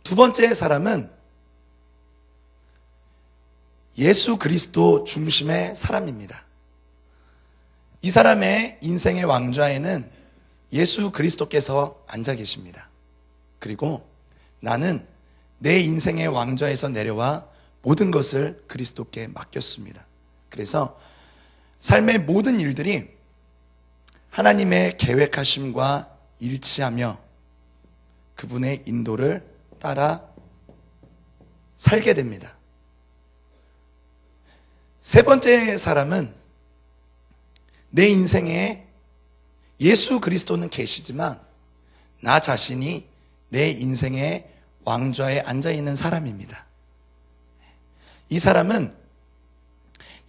두 번째 사람은 예수 그리스도 중심의 사람입니다. 이 사람의 인생의 왕좌에는 예수 그리스도께서 앉아 계십니다. 그리고 나는 내 인생의 왕좌에서 내려와 모든 것을 그리스도께 맡겼습니다. 그래서 삶의 모든 일들이 하나님의 계획하심과 일치하며 그분의 인도를 따라 살게 됩니다. 세 번째 사람은 내 인생에 예수 그리스도는 계시지만 나 자신이 내 인생의 왕좌에 앉아있는 사람입니다. 이 사람은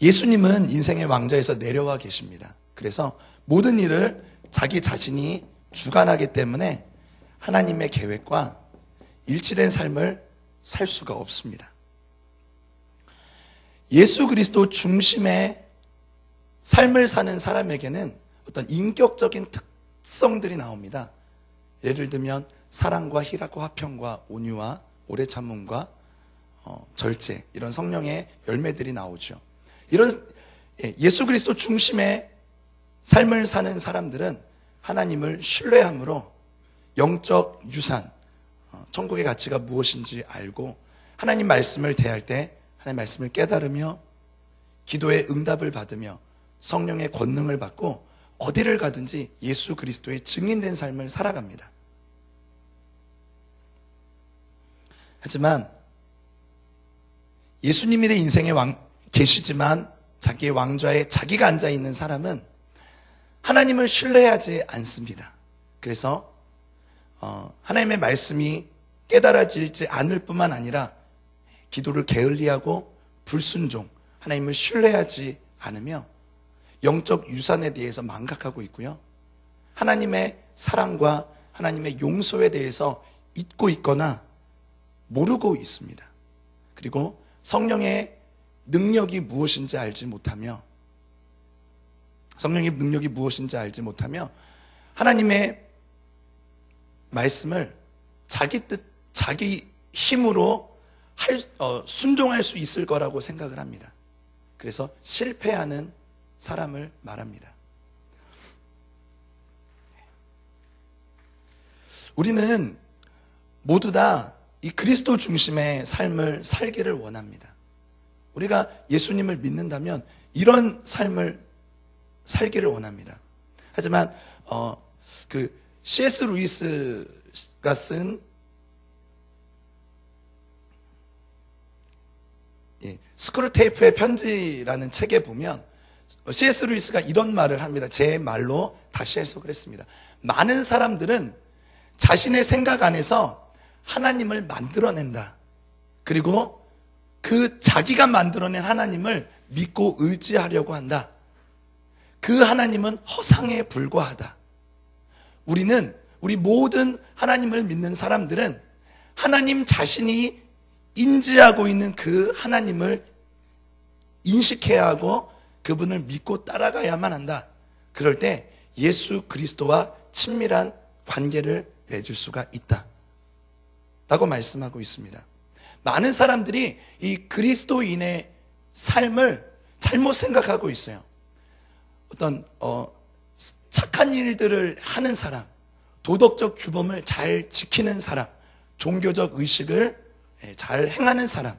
예수님은 인생의 왕좌에서 내려와 계십니다. 그래서 모든 일을 자기 자신이 주관하기 때문에 하나님의 계획과 일치된 삶을 살 수가 없습니다. 예수 그리스도 중심의 삶을 사는 사람에게는 어떤 인격적인 특성들이 나옵니다. 예를 들면 사랑과 희락과 화평과 온유와 오래 참음과 절제, 이런 성령의 열매들이 나오죠. 이런 예수 그리스도 중심의 삶을 사는 사람들은 하나님을 신뢰함으로 영적 유산, 천국의 가치가 무엇인지 알고 하나님 말씀을 대할 때 하나님 말씀을 깨달으며 기도의 응답을 받으며 성령의 권능을 받고 어디를 가든지 예수 그리스도의 증인된 삶을 살아갑니다. 하지만 예수님이 내 인생에 계시지만 자기의 왕좌에 자기가 앉아있는 사람은 하나님을 신뢰하지 않습니다. 그래서 하나님의 말씀이 깨달아지지 않을 뿐만 아니라 기도를 게을리하고 불순종, 하나님을 신뢰하지 않으며 영적 유산에 대해서 망각하고 있고요. 하나님의 사랑과 하나님의 용서에 대해서 잊고 있거나 모르고 있습니다. 그리고 성령의 능력이 무엇인지 알지 못하며 하나님의 말씀을 자기 뜻, 자기 힘으로 순종할 수 있을 거라고 생각을 합니다. 그래서 실패하는 사람을 말합니다. 우리는 모두 다 이 그리스도 중심의 삶을 살기를 원합니다. 우리가 예수님을 믿는다면 이런 삶을 살기를 원합니다. 하지만 C.S. 루이스가 쓴 스크루테이프의 편지라는 책에 보면 C.S. 루이스가 이런 말을 합니다. 제 말로 다시 해석을 했습니다. 많은 사람들은 자신의 생각 안에서 하나님을 만들어낸다. 그리고 그 자기가 만들어낸 하나님을 믿고 의지하려고 한다. 그 하나님은 허상에 불과하다. 우리 모든 하나님을 믿는 사람들은 하나님 자신이 인지하고 있는 그 하나님을 인식해야 하고 그분을 믿고 따라가야만 한다. 그럴 때 예수 그리스도와 친밀한 관계를 맺을 수가 있다 라고 말씀하고 있습니다. 많은 사람들이 이 그리스도인의 삶을 잘못 생각하고 있어요. 어떤 착한 일들을 하는 사람, 도덕적 규범을 잘 지키는 사람, 종교적 의식을 잘 행하는 사람.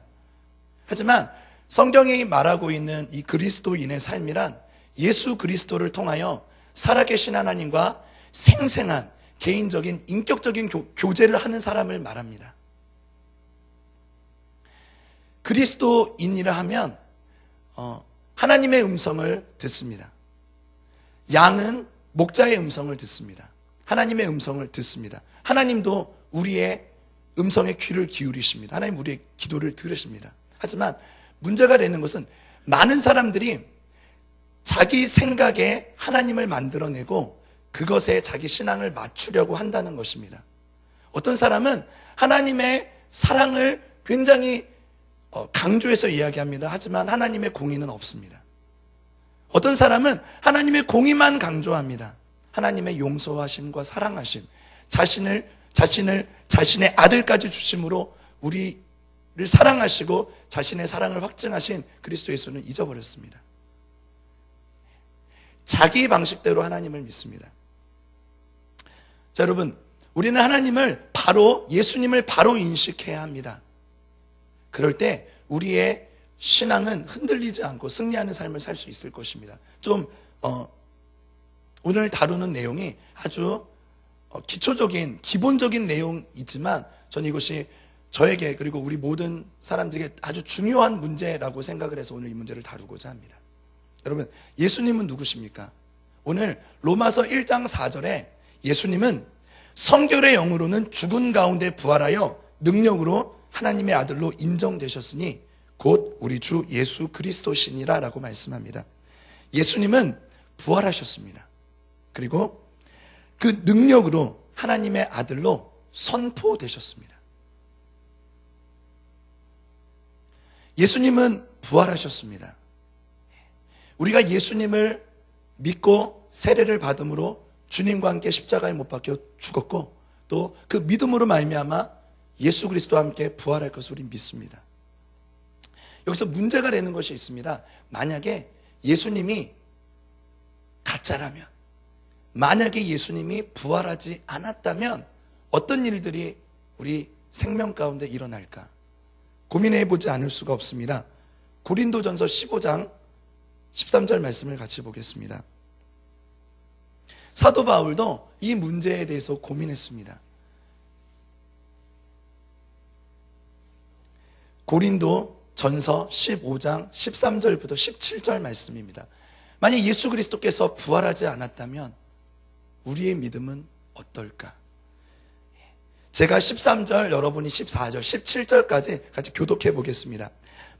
하지만 성경이 말하고 있는 이 그리스도인의 삶이란 예수 그리스도를 통하여 살아계신 하나님과 생생한 개인적인 인격적인 교제를 하는 사람을 말합니다. 그리스도인이라 하면 하나님의 음성을 듣습니다. 양은 목자의 음성을 듣습니다. 하나님의 음성을 듣습니다. 하나님도 우리의 음성에 귀를 기울이십니다. 하나님 우리의 기도를 들으십니다. 하지만 문제가 되는 것은 많은 사람들이 자기 생각에 하나님을 만들어내고 그것에 자기 신앙을 맞추려고 한다는 것입니다. 어떤 사람은 하나님의 사랑을 굉장히 강조해서 이야기합니다. 하지만 하나님의 공의는 없습니다. 어떤 사람은 하나님의 공의만 강조합니다. 하나님의 용서하심과 사랑하심, 자신을 자신의 아들까지 주심으로 우리를 사랑하시고 자신의 사랑을 확증하신 그리스도 예수는 잊어버렸습니다. 자기 방식대로 하나님을 믿습니다. 자, 여러분, 우리는 예수님을 바로 인식해야 합니다. 그럴 때 우리의 신앙은 흔들리지 않고 승리하는 삶을 살 수 있을 것입니다. 오늘 다루는 내용이 아주 기본적인 내용이지만 저는 이것이 저에게 그리고 우리 모든 사람들에게 아주 중요한 문제라고 생각을 해서 오늘 이 문제를 다루고자 합니다. 여러분, 예수님은 누구십니까? 오늘 로마서 1장 4절에 예수님은 성결의 영으로는 죽은 가운데 부활하여 능력으로 하나님의 아들로 인정되셨으니 곧 우리 주 예수 그리스도시니라 라고 말씀합니다. 예수님은 부활하셨습니다. 그리고 그 능력으로 하나님의 아들로 선포되셨습니다. 예수님은 부활하셨습니다. 우리가 예수님을 믿고 세례를 받음으로 주님과 함께 십자가에 못 박혀 죽었고 또 그 믿음으로 말미암아 예수 그리스도와 함께 부활할 것을 우리는 믿습니다. 여기서 문제가 되는 것이 있습니다. 만약에 예수님이 가짜라면, 만약에 예수님이 부활하지 않았다면 어떤 일들이 우리 생명 가운데 일어날까 고민해 보지 않을 수가 없습니다. 고린도전서 15장 13절 말씀을 같이 보겠습니다. 사도 바울도 이 문제에 대해서 고민했습니다. 고린도전서 15장 13절부터 17절 말씀입니다. 만약 예수 그리스도께서 부활하지 않았다면 우리의 믿음은 어떨까? 제가 13절, 여러분이 14절, 17절까지 같이 교독해 보겠습니다.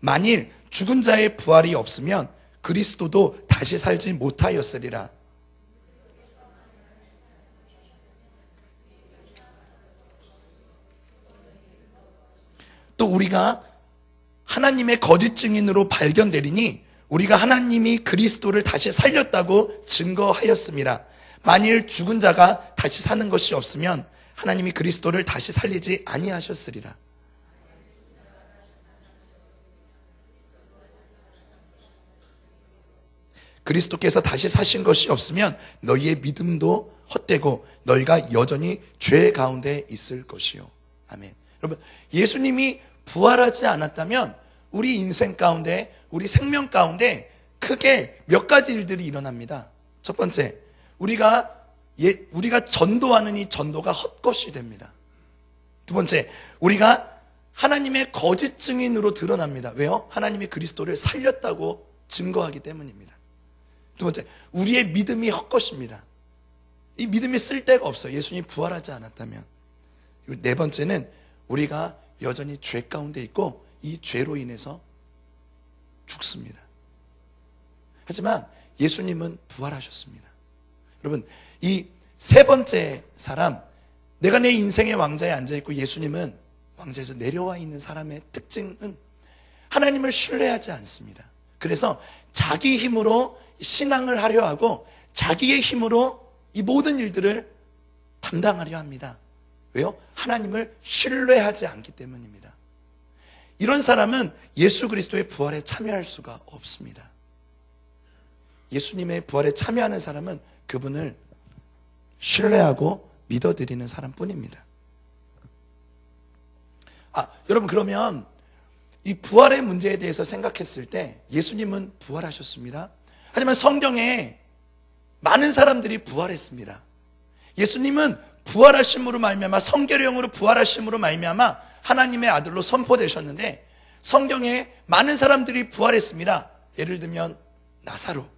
만일 죽은 자의 부활이 없으면 그리스도도 다시 살지 못하였으리라. 또 우리가 하나님의 거짓 증인으로 발견되리니 우리가 하나님이 그리스도를 다시 살렸다고 증거하였습니다. 만일 죽은 자가 다시 사는 것이 없으면 하나님이 그리스도를 다시 살리지 아니하셨으리라. 그리스도께서 다시 사신 것이 없으면 너희의 믿음도 헛되고 너희가 여전히 죄 가운데 있을 것이요. 아멘. 여러분, 예수님이 부활하지 않았다면 우리 인생 가운데, 우리 생명 가운데 크게 몇 가지 일들이 일어납니다. 첫 번째, 우리가 전도하는 이 전도가 헛것이 됩니다. 두 번째, 우리가 하나님의 거짓 증인으로 드러납니다. 왜요? 하나님이 그리스도를 살렸다고 증거하기 때문입니다. 두 번째, 우리의 믿음이 헛것입니다. 이 믿음이 쓸데가 없어요. 예수님이 부활하지 않았다면. 그리고 네 번째는 우리가 여전히 죄 가운데 있고 이 죄로 인해서 죽습니다. 하지만 예수님은 부활하셨습니다. 여러분, 이 세 번째 사람, 내가 내 인생의 왕자에 앉아있고 예수님은 왕자에서 내려와 있는 사람의 특징은 하나님을 신뢰하지 않습니다. 그래서 자기 힘으로 신앙을 하려 하고 자기의 힘으로 이 모든 일들을 담당하려 합니다. 왜요? 하나님을 신뢰하지 않기 때문입니다. 이런 사람은 예수 그리스도의 부활에 참여할 수가 없습니다. 예수님의 부활에 참여하는 사람은 그분을 신뢰하고 믿어드리는 사람뿐입니다. 여러분, 그러면 이 부활의 문제에 대해서 생각했을 때 예수님은 부활하셨습니다. 하지만 성경에 많은 사람들이 부활했습니다. 예수님은 부활하심으로 말미암아, 성결의 영으로 부활하심으로 말미암아 하나님의 아들로 선포되셨는데 성경에 많은 사람들이 부활했습니다. 예를 들면 나사로,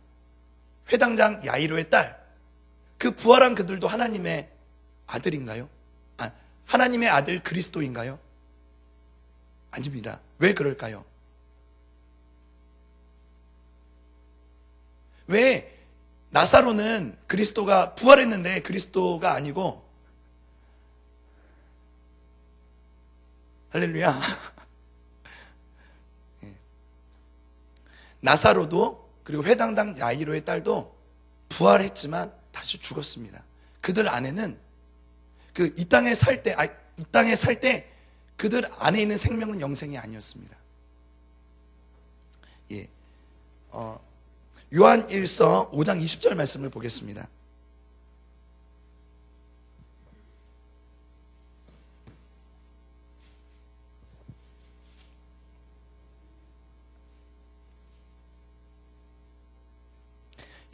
회당장 야이로의 딸, 그 부활한 그들도 하나님의 아들인가요? 하나님의 아들 그리스도인가요? 아닙니다. 왜 그럴까요? 왜 나사로는 그리스도가 부활했는데 그리스도가 아니고, 할렐루야. 나사로도 그리고 회당장 야이로의 딸도 부활했지만 다시 죽었습니다. 그들 안에는 이 땅에 살 때, 이 땅에 살 때 그들 안에 있는 생명은 영생이 아니었습니다. 예. 요한 1서 5장 20절 말씀을 보겠습니다.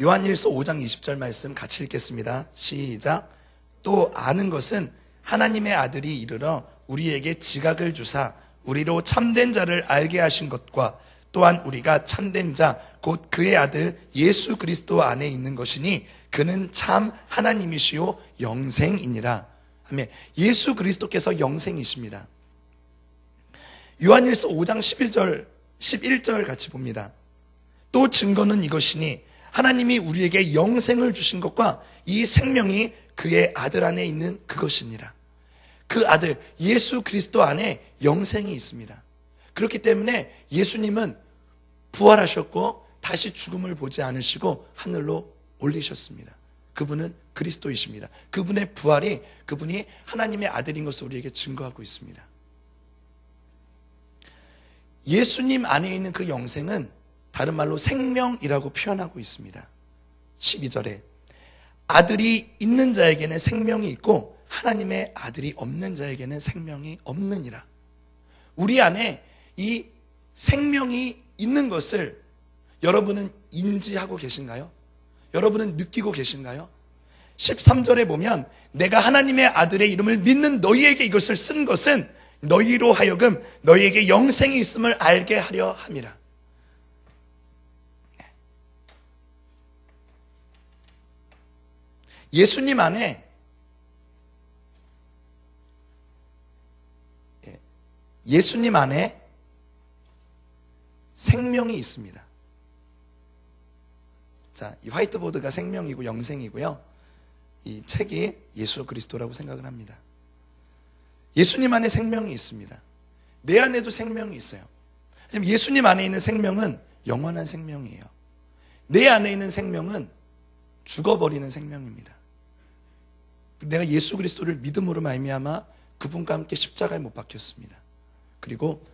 요한 1서 5장 20절 말씀 같이 읽겠습니다. 시작. 또 아는 것은 하나님의 아들이 이르러 우리에게 지각을 주사 우리로 참된 자를 알게 하신 것과 또한 우리가 참된 자 곧 그의 아들 예수 그리스도 안에 있는 것이니 그는 참 하나님이시요 영생이니라. 아멘. 예수 그리스도께서 영생이십니다. 요한일서 5장 11절 같이 봅니다. 또 증거는 이것이니 하나님이 우리에게 영생을 주신 것과 이 생명이 그의 아들 안에 있는 그것이니라. 그 아들 예수 그리스도 안에 영생이 있습니다. 그렇기 때문에 예수님은 부활하셨고 다시 죽음을 보지 않으시고 하늘로 올리셨습니다. 그분은 그리스도이십니다. 그분의 부활이 그분이 하나님의 아들인 것을 우리에게 증거하고 있습니다. 예수님 안에 있는 그 영생은 다른 말로 생명이라고 표현하고 있습니다. 12절에 아들이 있는 자에게는 생명이 있고 하나님의 아들이 없는 자에게는 생명이 없느니라. 우리 안에 이 생명이 있는 것을 여러분은 인지하고 계신가요? 여러분은 느끼고 계신가요? 13절에 보면 내가 하나님의 아들의 이름을 믿는 너희에게 이것을 쓴 것은 너희로 하여금 너희에게 영생이 있음을 알게 하려 함이라. 예수님 안에 생명이 있습니다. 자, 이 화이트보드가 생명이고 영생이고요. 이 책이 예수 그리스도라고 생각을 합니다. 예수님 안에 생명이 있습니다. 내 안에도 생명이 있어요. 예수님 안에 있는 생명은 영원한 생명이에요. 내 안에 있는 생명은 죽어버리는 생명입니다. 내가 예수 그리스도를 믿음으로 말미암아 그분과 함께 십자가에 못 박혔습니다. 그리고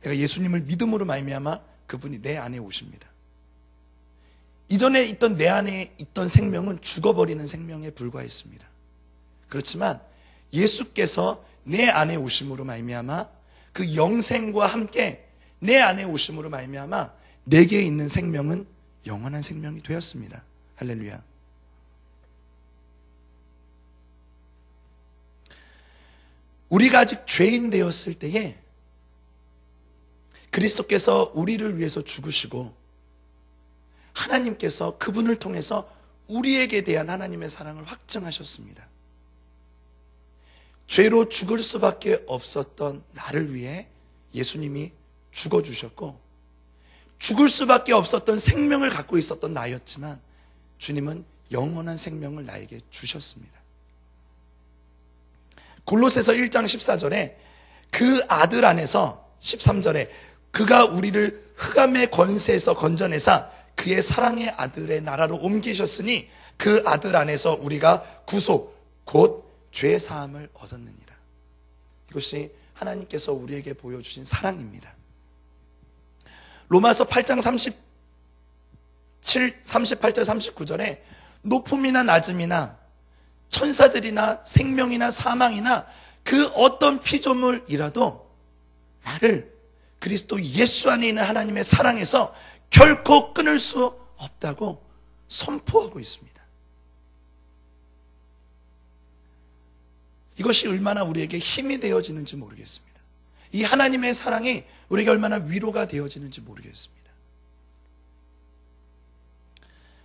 내가 예수님을 믿음으로 말미암아 그분이 내 안에 오십니다. 이전에 있던 내 안에 있던 생명은 죽어버리는 생명에 불과했습니다. 그렇지만 예수께서 내 안에 오심으로 말미암아 그 영생과 함께 내 안에 오심으로 말미암아 내게 있는 생명은 영원한 생명이 되었습니다. 할렐루야. 우리가 아직 죄인 되었을 때에 그리스도께서 우리를 위해서 죽으시고 하나님께서 그분을 통해서 우리에게 대한 하나님의 사랑을 확증하셨습니다. 죄로 죽을 수밖에 없었던 나를 위해 예수님이 죽어주셨고 죽을 수밖에 없었던 생명을 갖고 있었던 나였지만 주님은 영원한 생명을 나에게 주셨습니다. 골로새서 1장 14절에 그 아들 안에서 13절에 그가 우리를 흑암의 권세에서 건져내사 그의 사랑의 아들의 나라로 옮기셨으니 그 아들 안에서 우리가 구속 곧 죄 사함을 얻었느니라. 이것이 하나님께서 우리에게 보여주신 사랑입니다. 로마서 8장 38절 39절에 높음이나 낮음이나 천사들이나 생명이나 사망이나 그 어떤 피조물이라도 나를 그리스도 예수 안에 있는 하나님의 사랑에서 결코 끊을 수 없다고 선포하고 있습니다. 이것이 얼마나 우리에게 힘이 되어지는지 모르겠습니다. 이 하나님의 사랑이 우리에게 얼마나 위로가 되어지는지 모르겠습니다.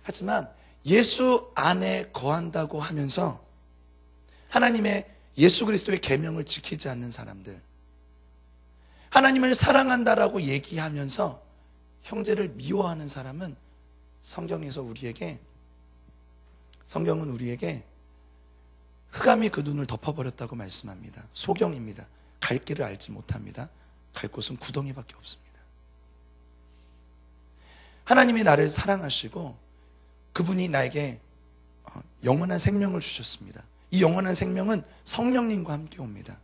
하지만 예수 안에 거한다고 하면서 하나님의 예수 그리스도의 계명을 지키지 않는 사람들, 하나님을 사랑한다라고 얘기하면서 형제를 미워하는 사람은 성경은 우리에게 흑암이 그 눈을 덮어버렸다고 말씀합니다. 소경입니다. 갈 길을 알지 못합니다. 갈 곳은 구덩이밖에 없습니다. 하나님이 나를 사랑하시고 그분이 나에게 영원한 생명을 주셨습니다. 이 영원한 생명은 성령님과 함께 옵니다.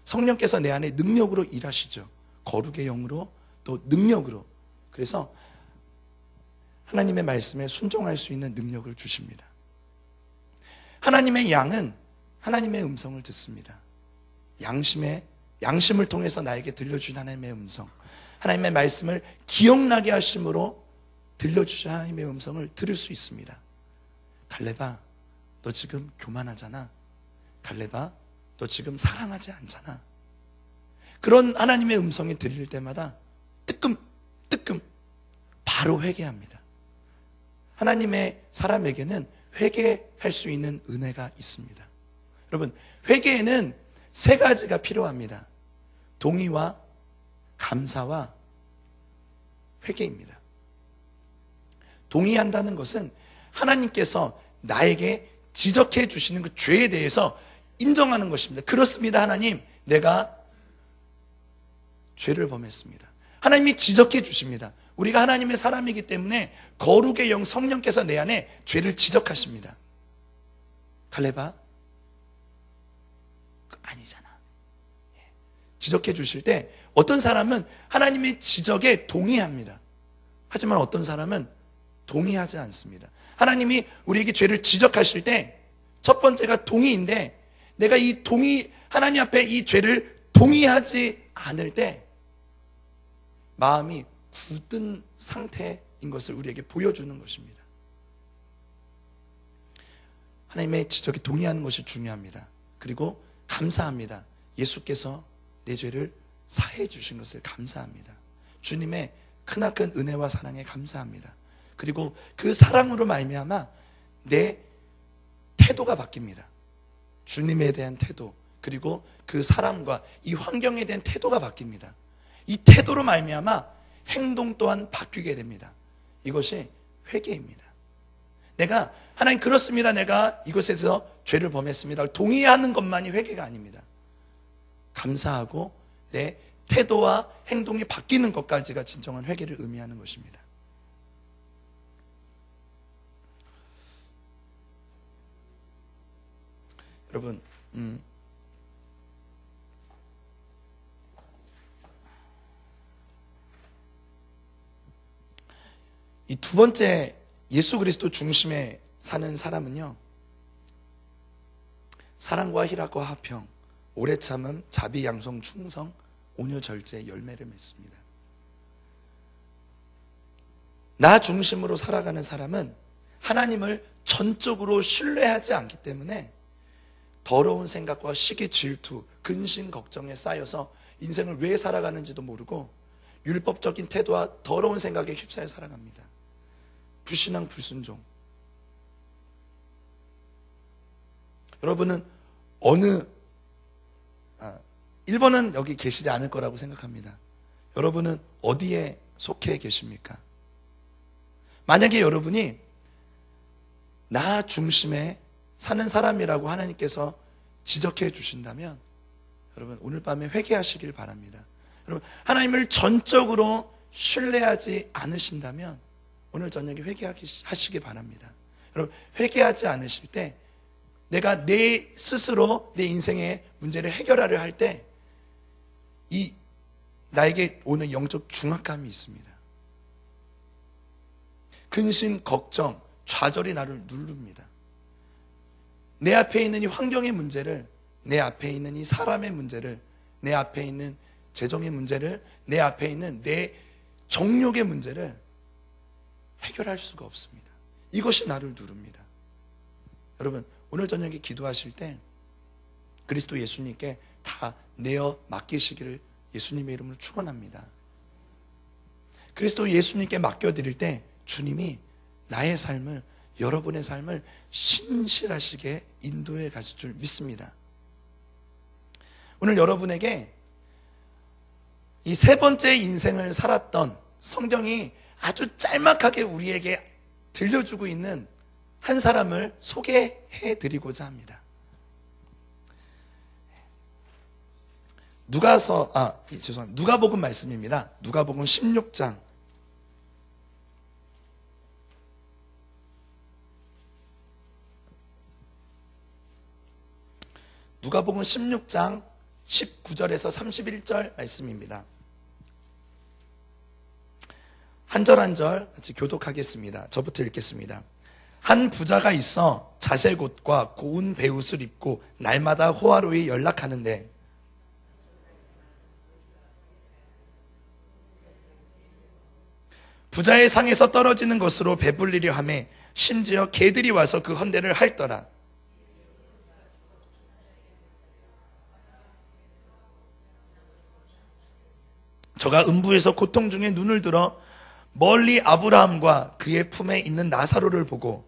성령께서 내 안에 능력으로 일하시죠. 거룩의 영으로 또 능력으로. 그래서 하나님의 말씀에 순종할 수 있는 능력을 주십니다. 하나님의 양은 하나님의 음성을 듣습니다. 양심을 통해서 나에게 들려주신 하나님의 음성, 하나님의 말씀을 기억나게 하심으로 들려주신 하나님의 음성을 들을 수 있습니다. 갈렙아, 너 지금 교만하잖아. 갈렙아, 너 지금 사랑하지 않잖아. 그런 하나님의 음성이 들릴 때마다 뜨끔 바로 회개합니다. 하나님의 사람에게는 회개할 수 있는 은혜가 있습니다. 여러분, 회개에는 세 가지가 필요합니다. 동의와 감사와 회개입니다. 동의한다는 것은 하나님께서 나에게 지적해 주시는 그 죄에 대해서 인정하는 것입니다. 그렇습니다, 하나님. 내가 죄를 범했습니다. 하나님이 지적해 주십니다. 우리가 하나님의 사람이기 때문에 거룩의 영 성령께서 내 안에 죄를 지적하십니다. 갈렙아, 아니잖아. 지적해 주실 때 어떤 사람은 하나님의 지적에 동의합니다. 하지만 어떤 사람은 동의하지 않습니다. 하나님이 우리에게 죄를 지적하실 때 첫 번째가 동의인데, 내가 하나님 앞에 이 죄를 동의하지 않을 때 마음이 굳은 상태인 것을 우리에게 보여주는 것입니다. 하나님의 지적에 동의하는 것이 중요합니다. 그리고 감사합니다. 예수께서 내 죄를 사해 주신 것을 감사합니다. 주님의 크나큰 은혜와 사랑에 감사합니다. 그리고 그 사랑으로 말미암아 내 태도가 바뀝니다. 주님에 대한 태도, 그리고 그 사람과 이 환경에 대한 태도가 바뀝니다. 이 태도로 말미암아 행동 또한 바뀌게 됩니다. 이것이 회개입니다. 내가 하나님 그렇습니다, 내가 이것에 대해서 죄를 범했습니다, 동의하는 것만이 회개가 아닙니다. 감사하고 내 태도와 행동이 바뀌는 것까지가 진정한 회개를 의미하는 것입니다. 여러분, 이 두 번째 예수 그리스도 중심에 사는 사람은요, 사랑과 희락과 화평, 오래 참음, 자비, 양성, 충성, 온유, 절제, 열매를 맺습니다. 나 중심으로 살아가는 사람은 하나님을 전적으로 신뢰하지 않기 때문에 더러운 생각과 시기, 질투, 근심, 걱정에 쌓여서 인생을 왜 살아가는지도 모르고 율법적인 태도와 더러운 생각에 휩싸여 살아갑니다. 불신앙, 불순종. 여러분은 1번은 여기 계시지 않을 거라고 생각합니다. 여러분은 어디에 속해 계십니까? 만약에 여러분이 나 중심에 사는 사람이라고 하나님께서 지적해 주신다면 여러분 오늘 밤에 회개하시길 바랍니다. 여러분 하나님을 전적으로 신뢰하지 않으신다면 오늘 저녁에 회개하시기 바랍니다. 여러분 회개하지 않으실 때 내가 내 스스로 내 인생의 문제를 해결하려 할 때 나에게 오는 영적 중압감이 있습니다. 근심, 걱정, 좌절이 나를 누릅니다. 내 앞에 있는 이 환경의 문제를, 내 앞에 있는 이 사람의 문제를, 내 앞에 있는 재정의 문제를, 내 앞에 있는 내 정욕의 문제를 해결할 수가 없습니다. 이것이 나를 누릅니다. 여러분 오늘 저녁에 기도하실 때 그리스도 예수님께 다 내어 맡기시기를 예수님의 이름으로 축원합니다. 그리스도 예수님께 맡겨드릴 때 주님이 나의 삶을, 여러분의 삶을 신실하시게 인도해 가실 줄 믿습니다. 오늘 여러분에게 이 세 번째 인생을 살았던 성경이 아주 짤막하게 우리에게 들려주고 있는 한 사람을 소개해 드리고자 합니다. 누가복음 말씀입니다. 누가복음 16장 누가복음 16장 19절에서 31절 말씀입니다. 한 절 한 절 같이 교독하겠습니다. 저부터 읽겠습니다. 한 부자가 있어 자색옷과 고운 베옷을 입고 날마다 호화로이 연락하는데 부자의 상에서 떨어지는 것으로 배불리려 하며 심지어 개들이 와서 그 헌대를 핥더라. 저가 음부에서 고통 중에 눈을 들어 멀리 아브라함과 그의 품에 있는 나사로를 보고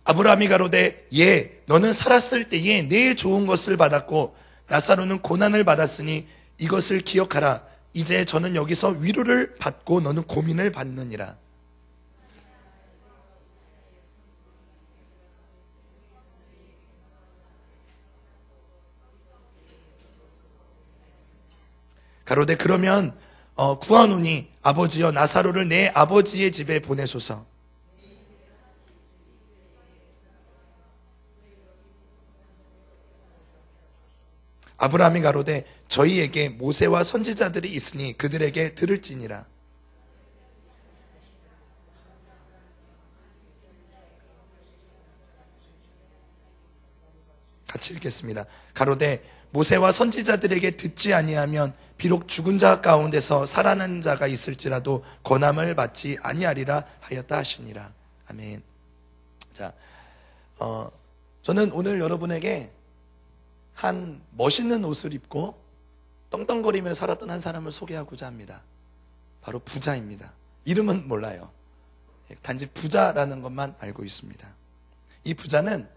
아브라함이 가로되 예 너는 살았을 때에 내 좋은 것을 받았고 나사로는 고난을 받았으니 이것을 기억하라. 이제 저는 여기서 위로를 받고 너는 고민을 받느니라. 가로되 그러면 구하노니 아버지여 나사로를 내 아버지의 집에 보내소서. 아브라함이 가로되 저희에게 모세와 선지자들이 있으니 그들에게 들을지니라. 같이 읽겠습니다. 가로되 모세와 선지자들에게 듣지 아니하면 비록 죽은 자 가운데서 살아난 자가 있을지라도 권함을 받지 아니하리라 하였다 하시니라. 아멘. 자, 저는 오늘 여러분에게 한 멋있는 옷을 입고 떵떵거리며 살았던 한 사람을 소개하고자 합니다. 바로 부자입니다. 이름은 몰라요. 단지 부자라는 것만 알고 있습니다. 이 부자는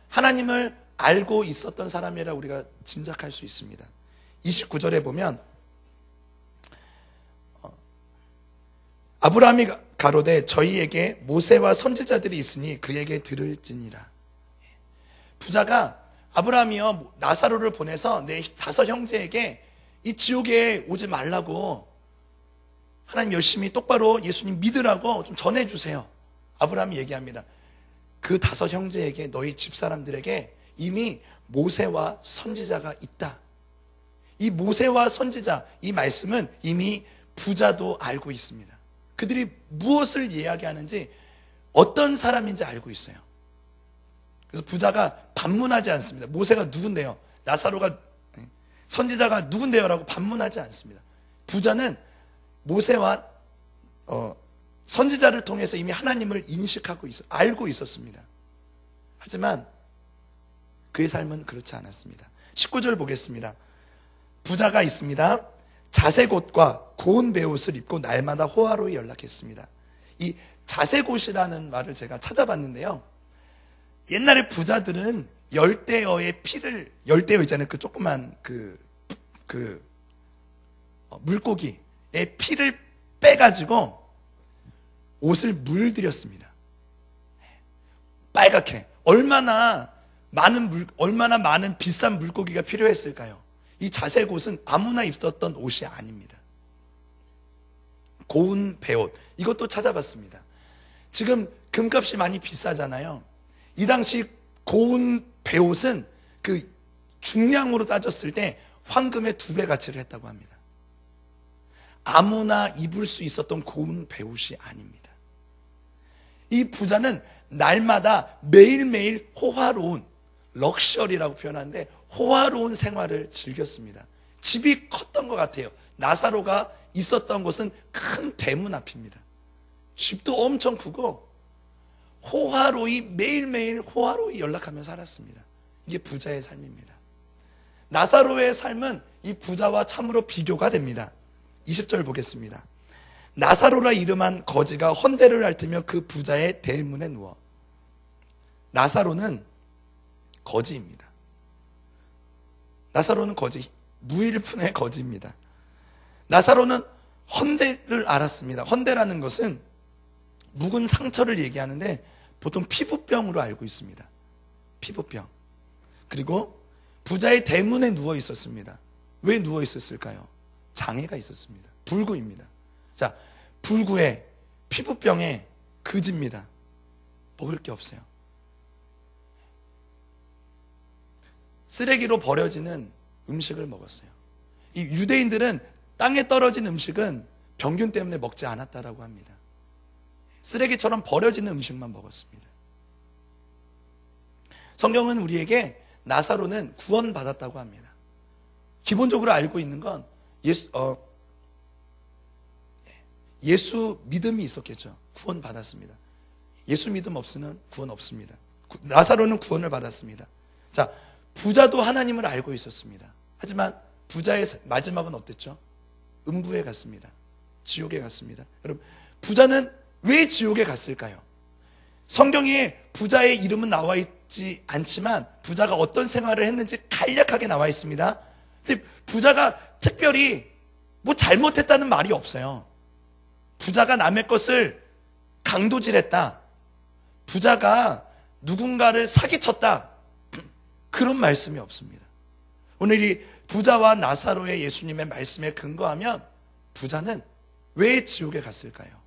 하나님을 알고 있었던 사람이라 우리가 짐작할 수 있습니다. 29절에 보면 아브라함이 가로되 저희에게 모세와 선지자들이 있으니 그에게 들을지니라. 부자가 아브라함이여 나사로를 보내서 내 5 형제에게 이 지옥에 오지 말라고 하나님 열심히 똑바로 예수님 믿으라고 좀 전해주세요. 아브라함이 얘기합니다. 그 5 형제에게 너희 집사람들에게 이미 모세와 선지자가 있다. 이 모세와 선지자 이 말씀은 이미 부자도 알고 있습니다. 그들이 무엇을 이야기하는지 어떤 사람인지 알고 있어요. 그래서 부자가 반문하지 않습니다. 모세가 누군데요? 나사로가 선지자가 누군데요? 라고 반문하지 않습니다. 부자는 모세와 선지자를 통해서 이미 하나님을 인식하고 알고 있었습니다. 하지만 그의 삶은 그렇지 않았습니다. 19절 보겠습니다. 부자가 있습니다. 자색옷과 고운 베옷을 입고 날마다 호화로이 연락했습니다. 이 자색옷이라는 말을 제가 찾아봤는데요. 옛날에 부자들은 열대어의 피를, 열대어 있잖아요. 그 조그만 물고기의 피를 빼가지고 옷을 물들였습니다. 빨갛게. 얼마나 많은 비싼 물고기가 필요했을까요? 이 자색옷은 아무나 입었던 옷이 아닙니다. 고운 베옷, 이것도 찾아봤습니다. 지금 금값이 많이 비싸잖아요. 이 당시 고운 베옷은 그 중량으로 따졌을 때 황금의 2배 가치를 했다고 합니다. 아무나 입을 수 있었던 고운 베옷이 아닙니다. 이 부자는 날마다 매일매일 호화로운, 럭셔리라고 표현하는데 호화로운 생활을 즐겼습니다. 집이 컸던 것 같아요. 나사로가 있었던 곳은 큰 대문 앞입니다. 집도 엄청 크고 호화로이 매일매일 호화로이 연락하며 살았습니다. 이게 부자의 삶입니다. 나사로의 삶은 이 부자와 참으로 비교가 됩니다. 20절 보겠습니다. 나사로라 이름한 거지가 헌대를 핥으며 그 부자의 대문에 누워. 나사로는 거지입니다. 나사로는 거지, 무일푼의 거지입니다. 나사로는 헌대를 앓았습니다. 헌대라는 것은 묵은 상처를 얘기하는데 보통 피부병으로 알고 있습니다. 피부병. 그리고 부자의 대문에 누워 있었습니다. 왜 누워 있었을까요? 장애가 있었습니다. 불구입니다. 자, 불구에 피부병에 거지입니다. 먹을 게 없어요. 쓰레기로 버려지는 음식을 먹었어요. 이 유대인들은 땅에 떨어진 음식은 병균 때문에 먹지 않았다라고 합니다. 쓰레기처럼 버려지는 음식만 먹었습니다. 성경은 우리에게 나사로는 구원받았다고 합니다. 기본적으로 알고 있는 건 예수 믿음이 있었겠죠. 구원받았습니다. 예수 믿음 없으면 구원 없습니다. 나사로는 구원을 받았습니다. 자, 부자도 하나님을 알고 있었습니다. 하지만 부자의 마지막은 어땠죠? 음부에 갔습니다. 지옥에 갔습니다. 여러분, 부자는 왜 지옥에 갔을까요? 성경에 부자의 이름은 나와 있지 않지만 부자가 어떤 생활을 했는지 간략하게 나와 있습니다. 근데 부자가 특별히 뭐 잘못했다는 말이 없어요. 부자가 남의 것을 강도질했다, 부자가 누군가를 사기쳤다, 그런 말씀이 없습니다. 오늘 이 부자와 나사로의 예수님의 말씀에 근거하면 부자는 왜 지옥에 갔을까요?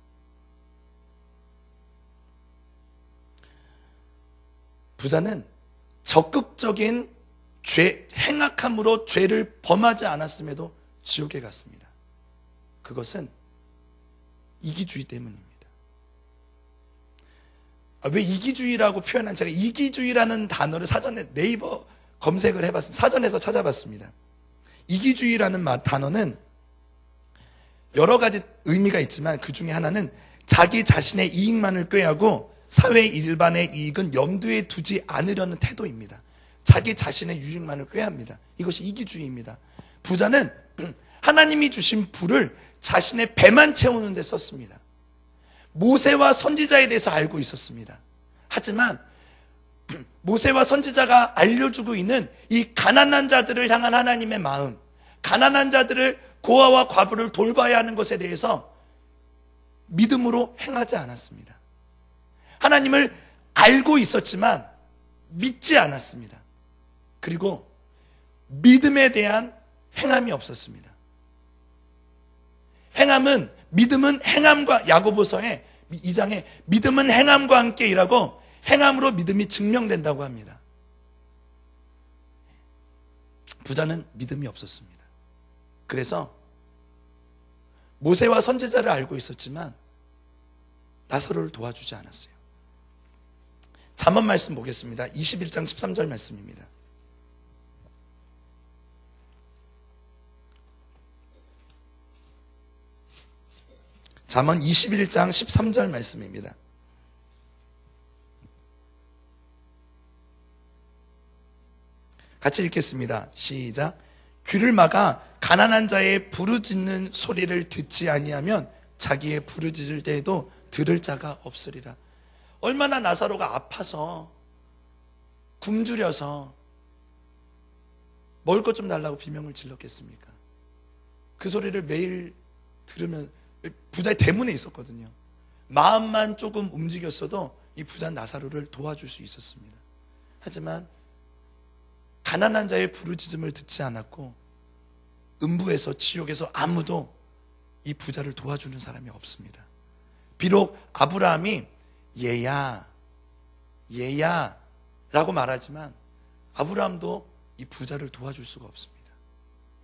부자는 적극적인 행악함으로 죄를 범하지 않았음에도 지옥에 갔습니다. 그것은 이기주의 때문입니다. 왜 이기주의라고 표현한, 제가 이기주의라는 단어를 사전에 네이버 검색을 해봤습니다. 사전에서 찾아봤습니다. 이기주의라는 단어는 여러 가지 의미가 있지만 그 중에 하나는 자기 자신의 이익만을 꾀하고 사회 일반의 이익은 염두에 두지 않으려는 태도입니다. 자기 자신의 유익만을 꾀합니다. 이것이 이기주의입니다. 부자는 하나님이 주신 부를 자신의 배만 채우는 데 썼습니다. 모세와 선지자에 대해서 알고 있었습니다. 하지만 모세와 선지자가 알려주고 있는 이 가난한 자들을 향한 하나님의 마음, 가난한 자들을, 고아와 과부를 돌봐야 하는 것에 대해서 믿음으로 행하지 않았습니다. 하나님을 알고 있었지만 믿지 않았습니다. 그리고 믿음에 대한 행함이 없었습니다. 믿음은 행함과, 야고보서의 2장에 믿음은 행함과 함께 일하고 행함으로 믿음이 증명된다고 합니다. 부자는 믿음이 없었습니다. 그래서 모세와 선지자를 알고 있었지만 나사로를 도와주지 않았어요. 잠언 말씀 보겠습니다. 21장 13절 말씀입니다. 잠언 21장 13절 말씀입니다. 같이 읽겠습니다. 시작. 귀를 막아 가난한 자의 부르짖는 소리를 듣지 아니하면 자기의 부르짖을 때에도 들을 자가 없으리라. 얼마나 나사로가 아파서 굶주려서 먹을 것 좀 달라고 비명을 질렀겠습니까? 그 소리를 매일 들으면, 부자의 대문에 있었거든요. 마음만 조금 움직였어도 이 부자 나사로를 도와줄 수 있었습니다. 하지만 가난한 자의 부르짖음을 듣지 않았고 음부에서, 지옥에서 아무도 이 부자를 도와주는 사람이 없습니다. 비록 아브라함이 얘야 라고 말하지만 아브라함도 이 부자를 도와줄 수가 없습니다.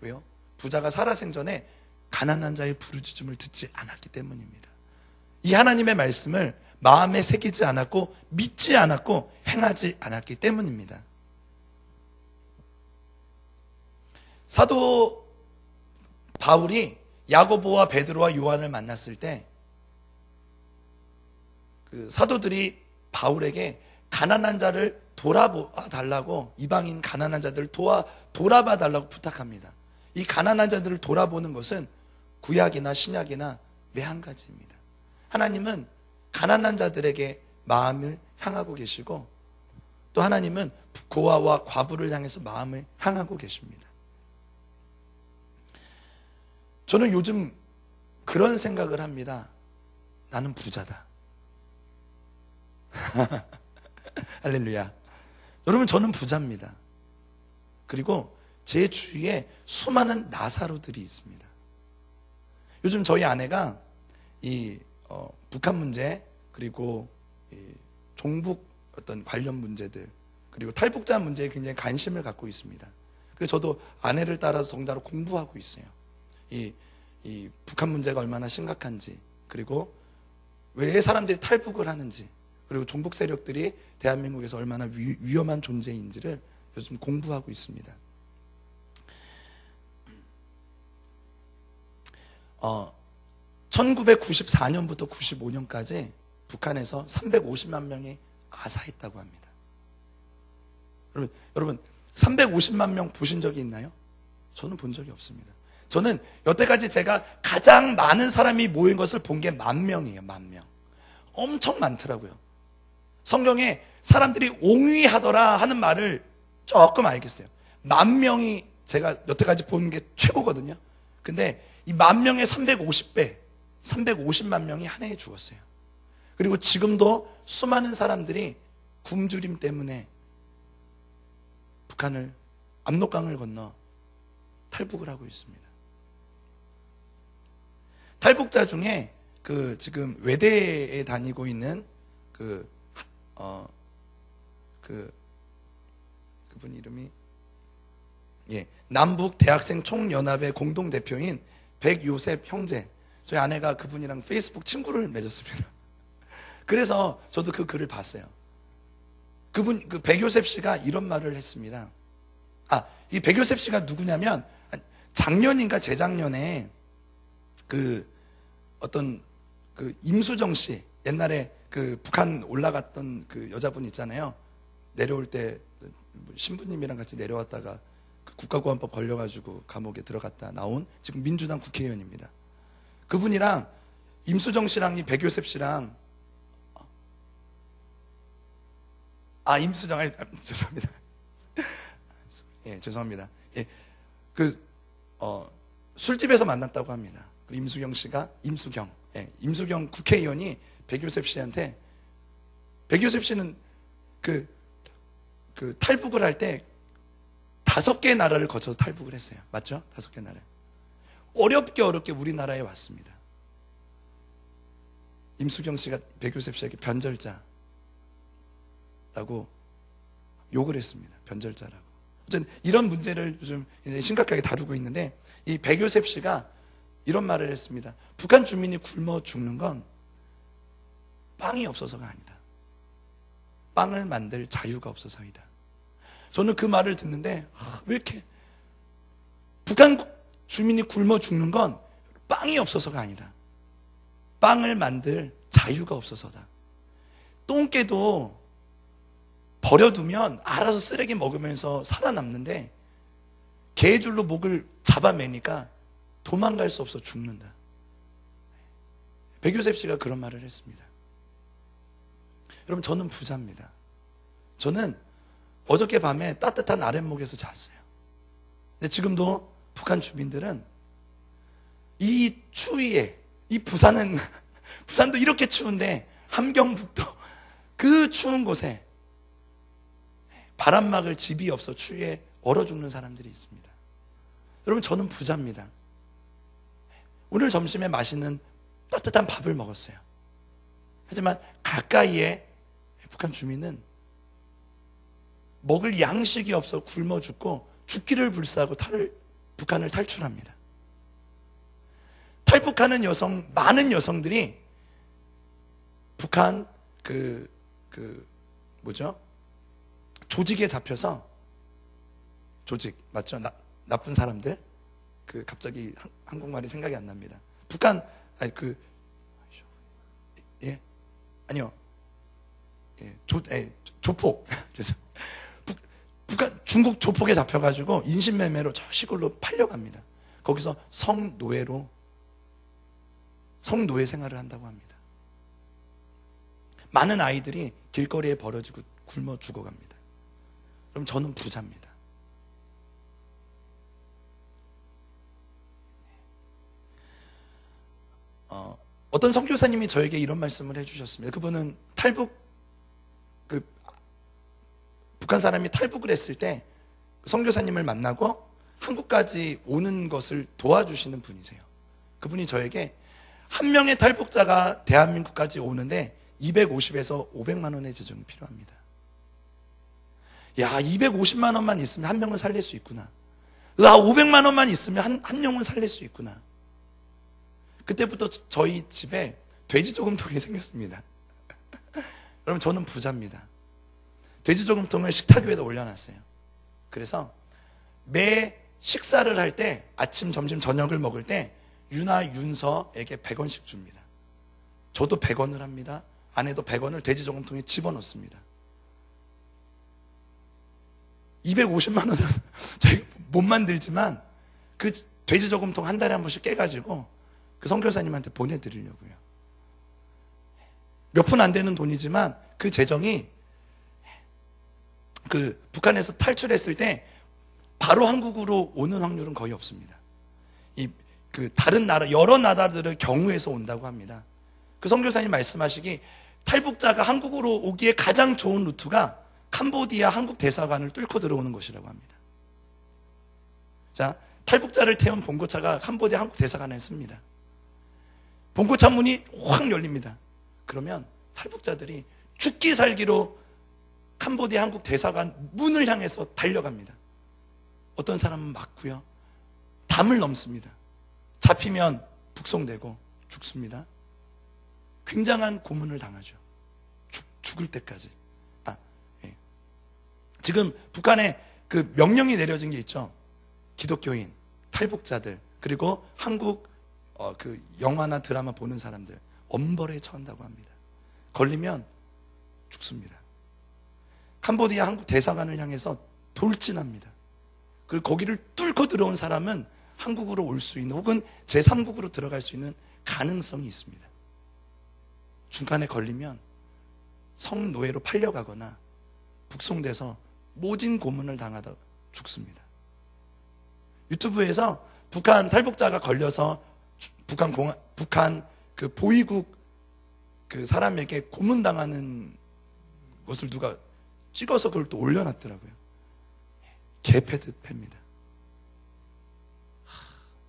왜요? 부자가 살아생전에 가난한 자의 부르짖음을 듣지 않았기 때문입니다. 이 하나님의 말씀을 마음에 새기지 않았고 믿지 않았고 행하지 않았기 때문입니다. 사도 바울이 야고보와 베드로와 요한을 만났을 때 그 사도들이 바울에게 가난한 자를 돌아봐 달라고, 이방인 가난한 자들을 돌아봐 달라고 부탁합니다. 이 가난한 자들을 돌아보는 것은 구약이나 신약이나 매 한 가지입니다. 하나님은 가난한 자들에게 마음을 향하고 계시고 또 하나님은 고아와 과부를 향해서 마음을 향하고 계십니다. 저는 요즘 그런 생각을 합니다. 나는 부자다. 할렐루야. 여러분, 저는 부자입니다. 그리고 제 주위에 수많은 나사로들이 있습니다. 요즘 저희 아내가 이 북한 문제, 그리고 이 종북 어떤 관련 문제들, 그리고 탈북자 문제에 굉장히 관심을 갖고 있습니다. 그래서 저도 아내를 따라서 덩달아 공부하고 있어요. 이 북한 문제가 얼마나 심각한지, 그리고 왜 사람들이 탈북을 하는지, 그리고 종북 세력들이 대한민국에서 얼마나 위험한 존재인지를 요즘 공부하고 있습니다. 1994년부터 95년까지 북한에서 350만 명이 아사했다고 합니다. 여러분 350만 명 보신 적이 있나요? 저는 본 적이 없습니다. 저는 여태까지 제가 가장 많은 사람이 모인 것을 본 게 10,000명이에요. 10,000명. 엄청 많더라고요. 성경에 사람들이 옹위하더라 하는 말을 조금 알겠어요. 10,000명이 제가 여태까지 본 게 최고거든요. 근데 이 10,000명의 350배, 350만 명이 한 해에 죽었어요. 그리고 지금도 수많은 사람들이 굶주림 때문에 북한을, 압록강을 건너 탈북을 하고 있습니다. 탈북자 중에 지금 외대에 다니고 있는 그분 이름이 남북 대학생 총연합의 공동 대표인 백요셉 형제, 저희 아내가 그분이랑 페이스북 친구를 맺었습니다. 그래서 저도 그 글을 봤어요. 백요셉 씨가 이런 말을 했습니다. 이 백요셉 씨가 누구냐면 작년인가 재작년에 임수정 씨, 옛날에 북한 올라갔던 그 여자분 있잖아요. 내려올 때 신부님이랑 같이 내려왔다가 국가보안법 걸려가지고 감옥에 들어갔다 나온 지금 민주당 국회의원입니다. 그분이랑 임수정 씨랑 이 백요셉 씨랑 임수정, 죄송합니다. 죄송합니다. 술집에서 만났다고 합니다. 임수경 씨가, 임수경 국회의원이 백요셉 씨한테, 백요셉 씨는 탈북을 할 때 5개의 나라를 거쳐서 탈북을 했어요. 맞죠? 5개 나라. 어렵게 우리나라에 왔습니다. 임수경 씨가 백요셉 씨에게 변절자라고 욕을 했습니다. 변절자라고. 어쨌든 이런 문제를 요즘 이제 심각하게 다루고 있는데, 이 백요셉 씨가 이런 말을 했습니다. 북한 주민이 굶어 죽는 건 빵이 없어서가 아니다. 빵을 만들 자유가 없어서이다. 저는 그 말을 듣는데 왜 이렇게 북한 주민이 굶어 죽는 건 빵이 없어서가 아니다. 빵을 만들 자유가 없어서다. 똥개도 버려두면 알아서 쓰레기 먹으면서 살아남는데 개줄로 목을 잡아매니까 도망갈 수 없어 죽는다. 백요셉 씨가 그런 말을 했습니다. 여러분, 저는 부자입니다. 저는 어저께 밤에 따뜻한 아랫목에서 잤어요. 근데 지금도 북한 주민들은 이 추위에, 이 부산도 이렇게 추운데 함경북도 그 추운 곳에 바람 막을 집이 없어 추위에 얼어 죽는 사람들이 있습니다. 여러분, 저는 부자입니다. 오늘 점심에 맛있는 따뜻한 밥을 먹었어요. 하지만 가까이에 북한 주민은 먹을 양식이 없어 굶어 죽고 죽기를 불사하고 북한을 탈출합니다. 탈북하는 많은 여성들이 북한 조직에 잡혀서, 조직 맞죠? 나쁜 사람들, 갑자기 한국말이 생각이 안 납니다. 조폭. 중국 조폭에 잡혀가지고 인신매매로 저 시골로 팔려갑니다. 거기서 성노예 생활을 한다고 합니다. 많은 아이들이 길거리에 버려지고 굶어 죽어갑니다. 그럼 저는 부자입니다. 어떤 선교사님이 저에게 이런 말씀을 해주셨습니다. 그분은 북한 사람이 탈북을 했을 때 선교사님을 만나고 한국까지 오는 것을 도와주시는 분이세요. 그분이 저에게 한 명의 탈북자가 대한민국까지 오는데 250에서 500만 원의 재정이 필요합니다. 야, 250만 원만 있으면 한 명을 살릴 수 있구나. 500만 원만 있으면 한 명을 살릴 수 있구나. 그때부터 저희 집에 돼지 저금통이 생겼습니다. 여러분, 저는 부자입니다. 돼지 저금통을 식탁 위에다 올려놨어요. 그래서 매 식사를 할 때, 아침, 점심, 저녁을 먹을 때 유나, 윤서에게 100원씩 줍니다. 저도 100원을 합니다. 아내도 100원을 돼지 저금통에 집어넣습니다. 250만 원은 저희가 못 만들지만 그 돼지 저금통 한 달에 한 번씩 깨가지고 그 선교사님한테 보내드리려고요. 몇 푼 안 되는 돈이지만 그 재정이 그 북한에서 탈출했을 때 바로 한국으로 오는 확률은 거의 없습니다. 그 다른 나라, 여러 나라들을 경유해서 온다고 합니다. 그 선교사님 말씀하시기 탈북자가 한국으로 오기에 가장 좋은 루트가 캄보디아 한국 대사관을 뚫고 들어오는 것이라고 합니다. 자, 탈북자를 태운 봉고차가 캄보디아 한국 대사관에 씁니다. 봉고차 문이 확 열립니다. 그러면 탈북자들이 죽기 살기로 캄보디아 한국 대사관 문을 향해서 달려갑니다. 어떤 사람은 맞고요. 담을 넘습니다. 잡히면 북송되고 죽습니다. 굉장한 고문을 당하죠. 죽을 때까지. 예. 지금 북한에 그 명령이 내려진 게 있죠. 기독교인, 탈북자들, 그리고 한국 그 영화나 드라마 보는 사람들 엄벌에 처한다고 합니다. 걸리면 죽습니다. 캄보디아 한국 대사관을 향해서 돌진합니다. 그리고 거기를 뚫고 들어온 사람은 한국으로 올 수 있는 혹은 제3국으로 들어갈 수 있는 가능성이 있습니다. 중간에 걸리면 성노예로 팔려가거나 북송돼서 모진 고문을 당하다 죽습니다. 유튜브에서 북한 탈북자가 걸려서 북한 그 보위국 그 사람에게 고문당하는 것을 누가 찍어서 그걸 또 올려놨더라고요. 개패듯 팹니다.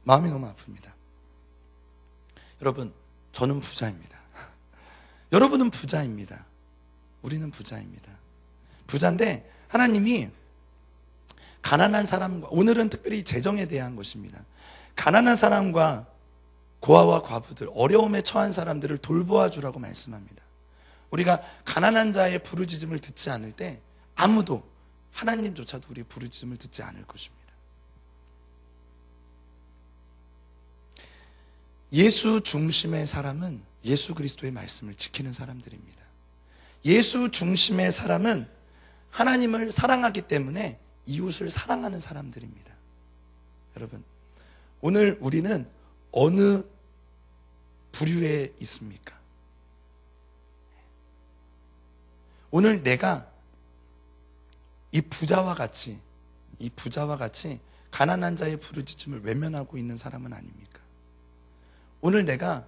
마음이 너무 아픕니다. 여러분, 저는 부자입니다. 여러분은 부자입니다. 우리는 부자입니다. 부자인데 하나님이 가난한 사람과, 오늘은 특별히 재정에 대한 것입니다. 가난한 사람과 고아와 과부들, 어려움에 처한 사람들을 돌보아 주라고 말씀합니다. 우리가 가난한 자의 부르짖음을 듣지 않을 때 아무도, 하나님조차도 우리의 부르짖음을 듣지 않을 것입니다. 예수 중심의 사람은 예수 그리스도의 말씀을 지키는 사람들입니다. 예수 중심의 사람은 하나님을 사랑하기 때문에 이웃을 사랑하는 사람들입니다. 여러분, 오늘 우리는 어느 부류에 있습니까? 오늘 내가 이 부자와 같이 가난한 자의 부르짖음을 외면하고 있는 사람은 아닙니까? 오늘 내가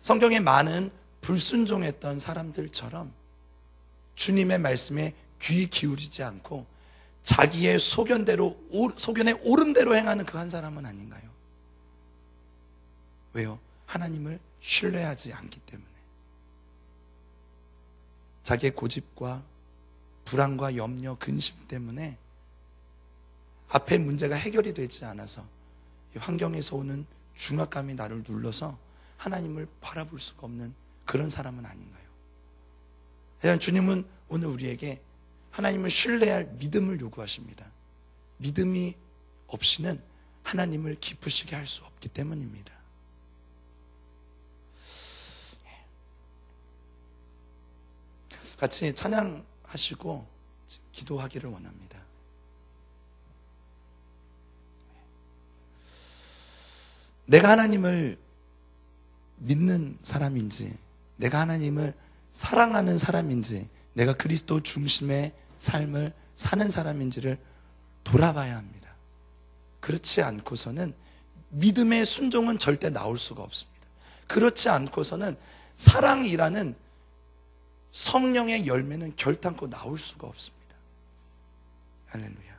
성경에 많은 불순종했던 사람들처럼 주님의 말씀에 귀 기울이지 않고 자기의 소견에 옳은 대로 행하는 그 한 사람은 아닌가요? 왜요? 하나님을 신뢰하지 않기 때문에. 자기의 고집과 불안과 염려, 근심 때문에 앞에 문제가 해결이 되지 않아서 이 환경에서 오는 중압감이 나를 눌러서 하나님을 바라볼 수가 없는 그런 사람은 아닌가요? 하지만 주님은 오늘 우리에게 하나님을 신뢰할 믿음을 요구하십니다. 믿음이 없이는 하나님을 기쁘시게 할 수 없기 때문입니다. 같이 찬양하시고 기도하기를 원합니다. 내가 하나님을 믿는 사람인지, 내가 하나님을 사랑하는 사람인지, 내가 그리스도 중심의 삶을 사는 사람인지를 돌아봐야 합니다. 그렇지 않고서는 믿음의 순종은 절대 나올 수가 없습니다. 그렇지 않고서는 사랑이라는 성령의 열매는 결단코 나올 수가 없습니다. 할렐루야.